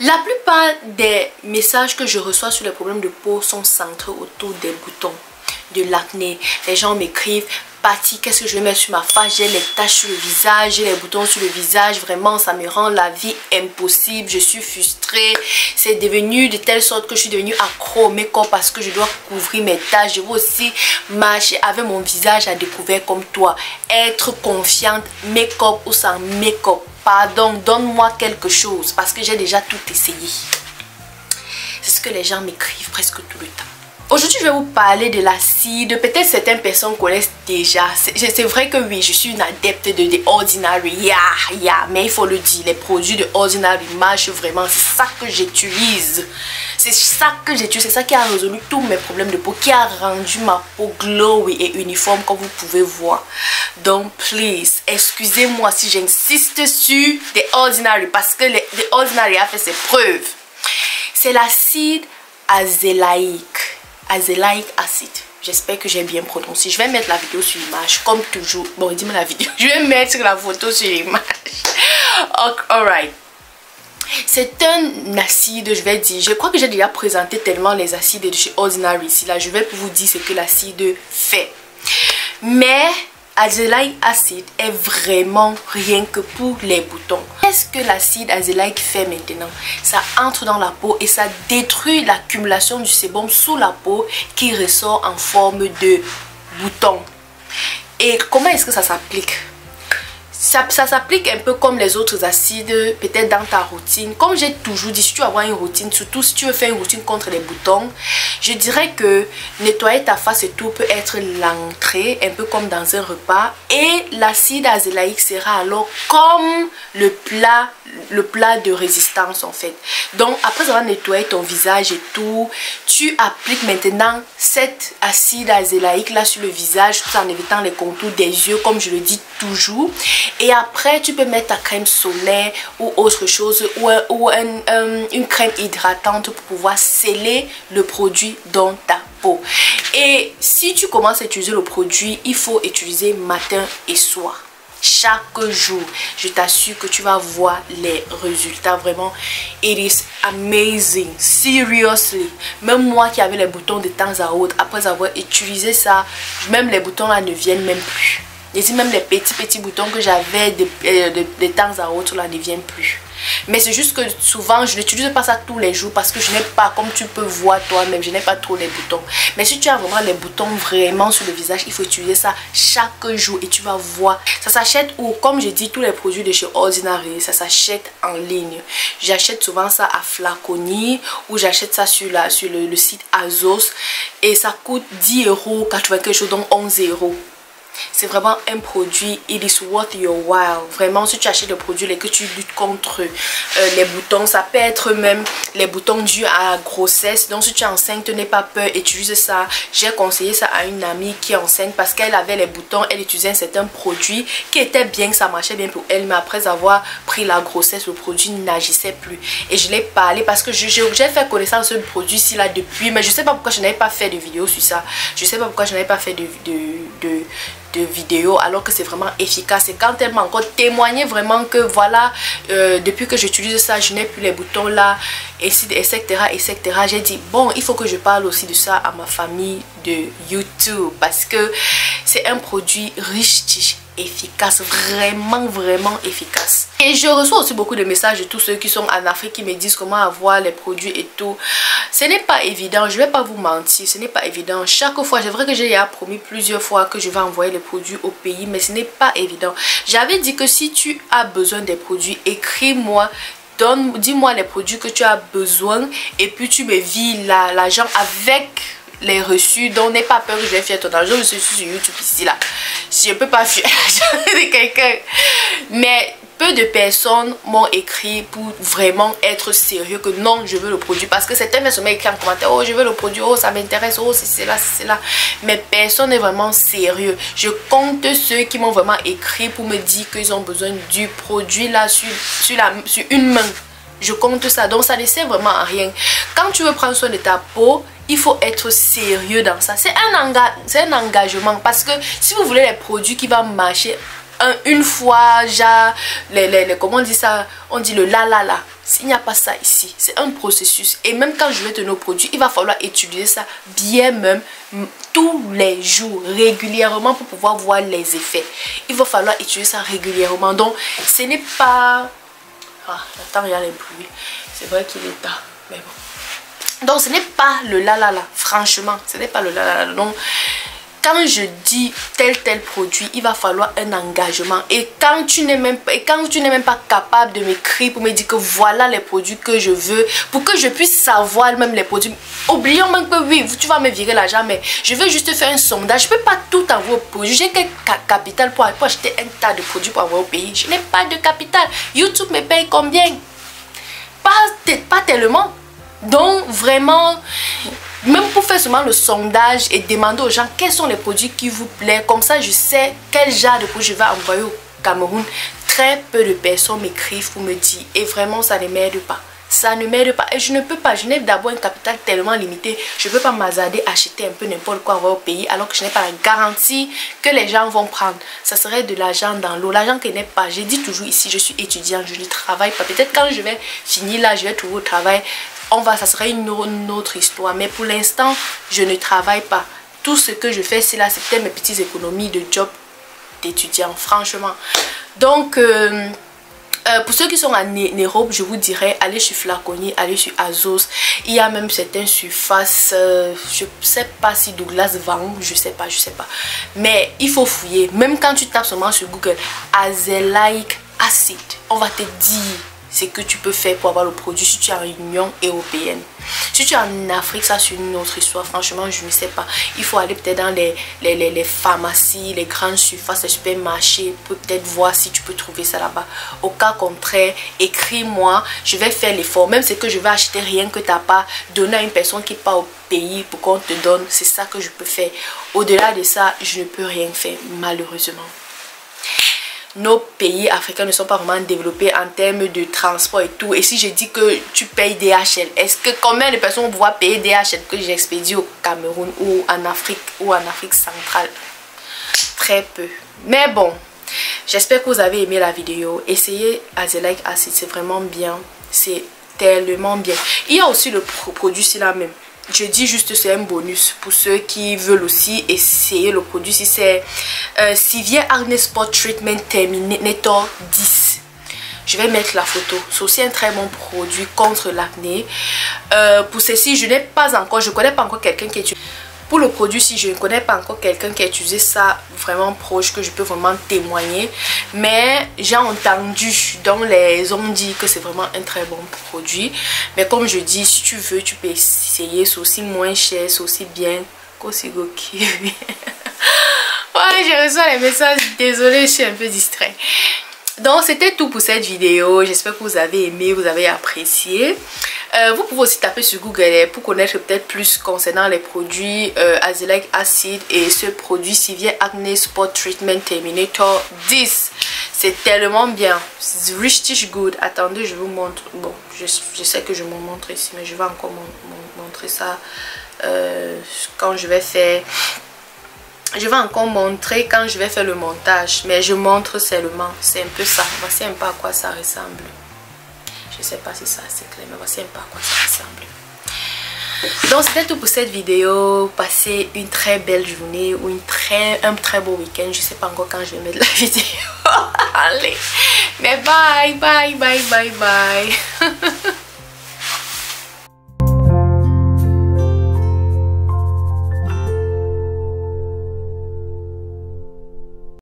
La plupart des messages que je reçois sur les problèmes de peau sont centrés autour des boutons, de l'acné. Les gens m'écrivent: Patty, qu'est-ce que je vais mettre sur ma face? J'ai les taches sur le visage, j'ai les boutons sur le visage. Vraiment, ça me rend la vie impossible. Je suis frustrée. C'est devenu de telle sorte que je suis devenue accro au make-up parce que je dois couvrir mes taches. Je veux aussi marcher avec mon visage à découvert comme toi. Être confiante, make-up ou sans make-up. Pardon, donne-moi quelque chose parce que j'ai déjà tout essayé. C'est ce que les gens m'écrivent presque tout le temps. Aujourd'hui, je vais vous parler de l'acide. Peut-être certaines personnes connaissent déjà. C'est vrai que oui, je suis une adepte de The Ordinary. Mais il faut le dire, les produits de Ordinary marchent vraiment. C'est ça que j'utilise. C'est ça que j'utilise. C'est ça qui a résolu tous mes problèmes de peau, qui a rendu ma peau glowy et uniforme, comme vous pouvez voir. Donc, please, excusez-moi si j'insiste sur The Ordinary, parce que The Ordinary a fait ses preuves. C'est l'acide azélaïque. Azelaic acid. J'espère que j'ai bien prononcé. Je vais mettre la vidéo sur l'image comme toujours. Bon, dis-moi la vidéo. Je vais mettre la photo sur l'image. Alright. C'est un acide, je vais dire. Je crois que j'ai déjà présenté tellement les acides de chez Ordinary ici. Là, je vais vous dire ce que l'acide fait. Mais Azelaic acid est vraiment rien que pour les boutons. Qu'est-ce que l'acide azélaïque fait maintenant? Ça entre dans la peau et ça détruit l'accumulation du sébum sous la peau qui ressort en forme de bouton. Et comment est-ce que ça s'applique? Ça s'applique un peu comme les autres acides, peut-être dans ta routine. Comme j'ai toujours dit, si tu veux avoir une routine, surtout si tu veux faire une routine contre les boutons, je dirais que nettoyer ta face et tout peut être l'entrée, un peu comme dans un repas. Et l'acide azélaïque sera alors comme le plat de résistance en fait. Donc après avoir nettoyé ton visage et tout, tu appliques maintenant cet acide azélaïque là sur le visage, tout en évitant les contours des yeux, comme je le dis toujours. Et après, tu peux mettre ta crème solaire ou autre chose, ou une crème hydratante pour pouvoir sceller le produit dans ta peau. Et si tu commences à utiliser le produit, il faut utiliser matin et soir. Chaque jour, je t'assure que tu vas voir les résultats. Vraiment, it is amazing, seriously. Même moi qui avais les boutons de temps à autre, après avoir utilisé ça, même les boutons là ne viennent même plus. Et si même les petits boutons que j'avais de temps à autre là ne viennent plus. Mais c'est juste que souvent je n'utilise pas ça tous les jours parce que je n'ai pas, comme tu peux voir toi-même, je n'ai pas trop les boutons. Mais si tu as vraiment les boutons vraiment sur le visage, il faut utiliser ça chaque jour et tu vas voir. Ça s'achète où? Comme je dis, tous les produits de chez Ordinary, ça s'achète en ligne. J'achète souvent ça à Flaconi ou j'achète ça sur le site Azos et ça coûte 10 €, 80 quelque chose, donc 11 €. C'est vraiment un produit, it is worth your while. Vraiment, si tu achètes le produit et que tu luttes contre les boutons, ça peut être même les boutons dus à la grossesse. Donc si tu es enceinte, n'aie pas peur, utilise ça. J'ai conseillé ça à une amie qui est enceinte parce qu'elle avait les boutons, elle utilisait un certain produit qui était bien, ça marchait bien pour elle. Mais après avoir pris la grossesse, le produit n'agissait plus. Et je l'ai parlé parce que j'ai fait connaissance de ce produit-ci là depuis. Mais je sais pas pourquoi je n'avais pas fait de vidéo sur ça. Je sais pas pourquoi je n'avais pas fait de vidéo alors que c'est vraiment efficace. Et quand elle m'a encore témoigné vraiment que voilà, depuis que j'utilise ça, je n'ai plus les boutons là, etc. J'ai dit bon, il faut que je parle aussi de ça à ma famille de YouTube parce que c'est un produit riche, efficace, vraiment efficace. Et je reçois aussi beaucoup de messages de tous ceux qui sont en Afrique qui me disent comment avoir les produits et tout. Ce n'est pas évident, je vais pas vous mentir, ce n'est pas évident. Chaque fois, c'est vrai que j'ai promis plusieurs fois que je vais envoyer les produits au pays, mais ce n'est pas évident. J'avais dit que si tu as besoin des produits, écris-moi, dis-moi les produits que tu as besoin et puis tu me vis l'argent avec les reçus. Donc n'aie pas peur que je vais faire ton argent. Je suis sur YouTube ici là, si je peux pas faire l'argent de quelqu'un. Mais peu de personnes m'ont écrit pour vraiment être sérieux que non, je veux le produit. Parce que certains personnes m'écrivent en commentaire: oh, je veux le produit, oh, ça m'intéresse, oh, c'est là. Mais personne n'est vraiment sérieux. Je compte ceux qui m'ont vraiment écrit pour me dire qu'ils ont besoin du produit là sur une main. Je compte ça. Donc ça ne sert vraiment à rien. Quand tu veux prendre soin de ta peau, il faut être sérieux dans ça. C'est un engagement. Parce que si vous voulez les produits qui vont marcher une fois, genre, comment on dit ça? On dit le la. Il n'y a pas ça ici. C'est un processus. Et même quand je vais te donner nos produits, il va falloir utiliser ça bien même tous les jours, régulièrement pour pouvoir voir les effets. Il va falloir utiliser ça régulièrement. Donc, ce n'est pas... Ah, attends, il y a les bruits. C'est vrai qu'il est tard. Mais bon. Donc, ce n'est pas le la. Franchement, ce n'est pas le la. Donc, quand je dis tel produit, il va falloir un engagement. Et quand tu n'es même pas capable de m'écrire pour me dire que voilà les produits que je veux, pour que je puisse savoir même les produits, oublions même que oui, tu vas me virer l'argent, mais je veux juste faire un sondage. Je ne peux pas tout envoyer au produit. J'ai quel capital pour acheter un tas de produits pour envoyer au pays? Je n'ai pas de capital. YouTube me paye combien? Pas tellement. Donc vraiment, même pour faire seulement le sondage et demander aux gens quels sont les produits qui vous plaisent, comme ça je sais quel genre de produit je vais envoyer au Cameroun. Très peu de personnes m'écrivent pour me dire, et vraiment ça ne m'aide pas. Ça ne m'aide pas et je ne peux pas, je n'ai d'abord un capital tellement limité, je ne peux pas m'hasarder acheter un peu n'importe quoi envoyer au pays alors que je n'ai pas la garantie que les gens vont prendre. Ça serait de l'argent dans l'eau, l'argent qui n'est pas. J'ai dit toujours ici, je suis étudiante, je ne travaille pas. Peut-être quand je vais finir là, je vais trouver au travail. Ça serait une autre histoire, mais pour l'instant je ne travaille pas. Tout ce que je fais c'est là, c'est peut-être mes petites économies de job d'étudiant, franchement. Donc pour ceux qui sont en Europe, je vous dirais allez sur Flaconi, allez sur Azos. Il y a même certaines surfaces, je sais pas si Douglas vend, je sais pas, mais il faut fouiller. Même quand tu tapes seulement sur Google Azelaic Acid, on va te dire c'est que tu peux faire pour avoir le produit si tu es en Union Européenne. Si tu es en Afrique, ça c'est une autre histoire. Franchement, je ne sais pas. Il faut aller peut-être dans les pharmacies, les grandes surfaces, les supermarchés. Peut-être voir si tu peux trouver ça là-bas. Au cas contraire, écris-moi. Je vais faire l'effort. Même ce que je vais acheter, rien que tu n'as pas, donner à une personne qui n'est pas au pays pour qu'on te donne. C'est ça que je peux faire. Au-delà de ça, je ne peux rien faire, malheureusement. Nos pays africains ne sont pas vraiment développés en termes de transport et tout. Et si je dis que tu payes DHL, est-ce que combien de personnes vont pouvoir payer DHL que j'expédie au Cameroun ou en Afrique centrale? Très peu. Mais bon, j'espère que vous avez aimé la vidéo. Essayez Azelaic Acid, c'est vraiment bien. C'est tellement bien. Il y a aussi le produit ici là même. Je dis juste c'est un bonus pour ceux qui veulent aussi essayer le produit. Si c'est Sivien Acne Spot Treatment Terminator 10. Je vais mettre la photo. C'est aussi un très bon produit contre l'acné. Pour ceci, je connais pas encore quelqu'un qui utilise. Pour le produit, si je ne connais pas encore quelqu'un qui a utilisé ça vraiment proche, que je peux vraiment témoigner. Mais j'ai entendu, donc les ont dit que c'est vraiment un très bon produit. Mais comme je dis, si tu veux, tu peux essayer. C'est aussi moins cher, c'est aussi bien. Ouais, je reçois les messages. Désolée, je suis un peu distrait. Donc c'était tout pour cette vidéo. J'espère que vous avez aimé, vous avez apprécié. Vous pouvez aussi taper sur Google pour connaître peut-être plus concernant les produits Azelaic Acid et ce produit Sivien Acne Spot Treatment Terminator 10. C'est tellement bien. C'est richtig good. Attendez, je vous montre. Bon, je sais que je vous montre ici, mais je vais encore montrer ça quand je vais faire... Je vais encore montrer quand je vais faire le montage, mais je montre seulement. C'est un peu ça. Voici un peu à quoi ça ressemble. Je ne sais pas si ça c'est clair, mais voici un peu à quoi ça ressemble. Donc c'était tout pour cette vidéo. Passez une très belle journée ou un très beau week-end. Je ne sais pas encore quand je vais mettre la vidéo. Allez, mais bye.